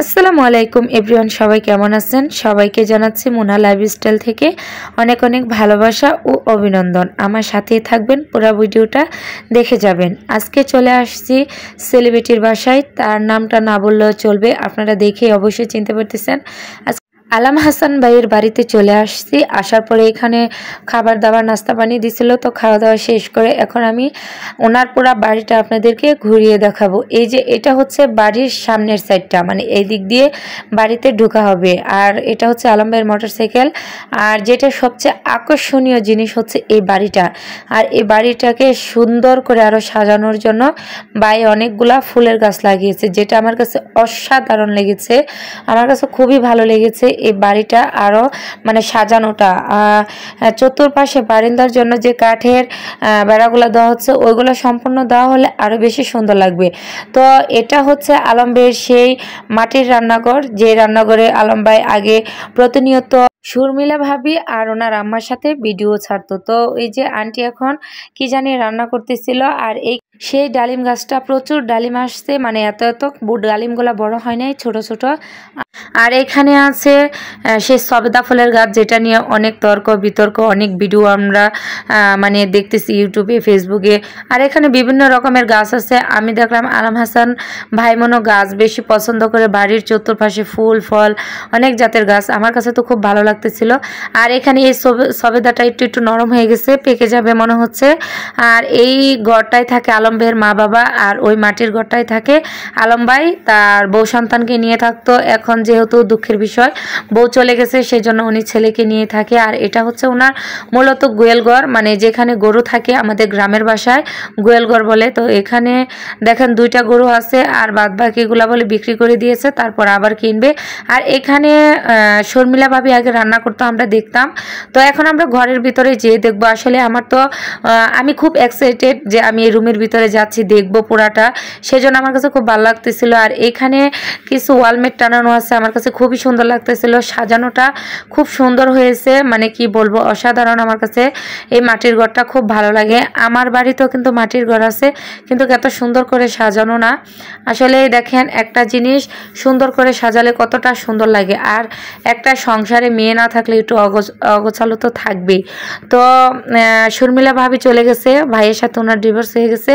আসসালামু আলাইকুম এভরিওয়ান, সবাই কেমন আছেন? সবাইকে জানাচ্ছি মোনা লাইফস্টাইল থেকে অনেক অনেক ভালোবাসা ও অভিনন্দন। আমার সাথেই থাকবেন, পুরো ভিডিওটা দেখে যাবেন। আজকে চলে আসছি সেলিব্রিটির বাসায়, তার নামটা না বললেও চলবে, আপনারা দেখেই অবশ্যই চিনতে পারতেছেন। আলাম হাসান ভাইয়ের বাড়িতে চলে আসছি। আসার পরে এখানে খাবার দাবার নাস্তা পানি দিছিল, তো খাওয়া দাওয়া শেষ করে এখন আমি ওনার পুরো বাড়িটা আপনাদেরকে ঘুরিয়ে দেখাবো। এই যে এটা হচ্ছে বাড়ির সামনের সাইডটা, মানে এই দিক দিয়ে বাড়িতে ঢোকা হবে। আর এটা হচ্ছে আলম ভাইয়ের মোটরসাইকেল। আর যেটা সবচেয়ে আকর্ষণীয় জিনিস হচ্ছে এই বাড়িটা। আর এই বাড়িটাকে সুন্দর করে আরও সাজানোর জন্য ভাই অনেকগুলা ফুলের গাছ লাগিয়েছে, যেটা আমার কাছে অসাধারণ লেগেছে। আমার কাছে খুবই ভালো লেগেছে এই বাড়িটা আরও মানে সাজানোটা। চতুর্পাশে বারান্দার জন্য যে কাঠের বেড়াগুলো দেওয়া হচ্ছে ওইগুলো সম্পূর্ণ দেওয়া হলে আরও বেশি সুন্দর লাগবে। তো এটা হচ্ছে আলম ভাইয়ের সেই মাটির রান্নাঘর, যে রান্নাঘরে আলম ভাই আগে প্রতিনিয়ত শর্মিলা ভাবি আর ওনার আম্মার সাথে ভিডিও ছাড়তো। তো এই যে আন্টি এখন কি জানি রান্না করতেছিল। আর এই সেই ডালিম গাছটা প্রচুর ডালিম আসছে, মানে এত এত ডালিমগুলো বড় হয় নাই, ছোট ছোট। আর এখানে আছে সেই সবেদা ফুলের গাছ, যেটা নিয়ে অনেক তর্ক বিতর্ক, অনেক ভিডিও আমরা মানে দেখতেছি ইউটিউবে ফেসবুকে। আর এখানে বিভিন্ন রকমের গাছ আছে। আমি দেখলাম আলম হাসান ভাই মনো গাছ বেশি পছন্দ করে, বাড়ির চতুর্পাশে ফুল ফল অনেক জাতের গাছ। আমার কাছে তো খুব ভালো লাগতেছিল। আর এখানে এই সবেদাটা একটু একটু নরম হয়ে গেছে, পেকে যাবে মনে হচ্ছে। আর এই ঘরটায় থাকে আলম ভাইয়ের মা বাবা, আর ওই মাটির ঘরটায় থাকে আলম ভাই তার বউ সন্তানকে নিয়ে থাকতো। এখন যেহেতু দুঃখের বিষয় বউ চলে গেছে, সেই জন্য উনি ছেলেকে নিয়ে থাকে। আর এটা হচ্ছে ওনার মূলত গোয়েলঘর, মানে যেখানে গরু থাকে, আমাদের গ্রামের ভাষায় গোয়েলঘর বলে। তো এখানে দেখেন দুইটা গরু আছে, আর বাদ বাকিগুলা বলে বিক্রি করে দিয়েছে, তারপর আবার কিনবে। আর এখানে শর্মিলা ভাবি আগে রান্না করতো, আমরা দেখতাম। তো এখন আমরা ঘরের ভিতরে যেয়ে দেখবো। আসলে আমার তো আমি খুব এক্সাইটেড যে আমি এই রুমের ভিতরে যাচ্ছি, দেখবো পুরাটা, সেজন্য আমার কাছে খুব ভালো লাগতেছিল। আর এখানে কিছু ওয়ালমেট টানানো আছে, আমার কাছে খুবই সুন্দর লাগতেছিল। সাজানোটা খুব সুন্দর হয়েছে, মানে কি বলবো, অসাধারণ। আমার কাছে এই মাটির ঘরটা খুব ভালো লাগে। আমার বাড়িতেও কিন্তু মাটির ঘর আছে, কিন্তু এত সুন্দর করে সাজানো না। আসলে দেখেন একটা জিনিস সুন্দর করে সাজালে কতটা সুন্দর লাগে। আর একটা সংসারে মেয়ে না থাকলে একটু অগোছালো তো থাকবেই। তো শর্মিলা ভাবি চলে গেছে, ভাইয়ের সাথে ওনার ডিভোর্স হয়ে গেছে,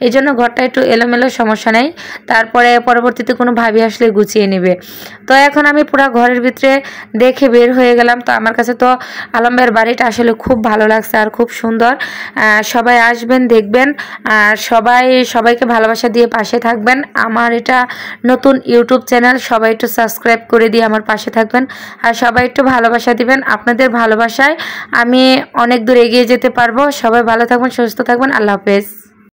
এই জন্য ঘরটা একটু এলোমেলো, সমস্যা নেই। তারপরে পরবর্তীতে কোনো ভাবি আসলে গুছিয়ে নেবে। তো এখন আমি পুরো ঘরের ভিতরে দেখে বের হয়ে গেলাম। তো আমার কাছে তো আলম ভাইয়ের বাড়িটা আসলে খুব ভালো লাগছে আর খুব সুন্দর। সবাই আসবেন, দেখবেন। আর সবাইকে ভালোবাসা দিয়ে পাশে থাকবেন। আমার এটা নতুন ইউটিউব চ্যানেল, সবাই একটু সাবস্ক্রাইব করে দিয়ে আমার পাশে থাকবেন। আর সবাই একটু ভালোবাসা দিবেন। আপনাদের ভালোবাসায় আমি অনেক দূর এগিয়ে যেতে পারবো। সবাই ভালো থাকবেন, সুস্থ থাকবেন। আল্লাহ হাফেজ।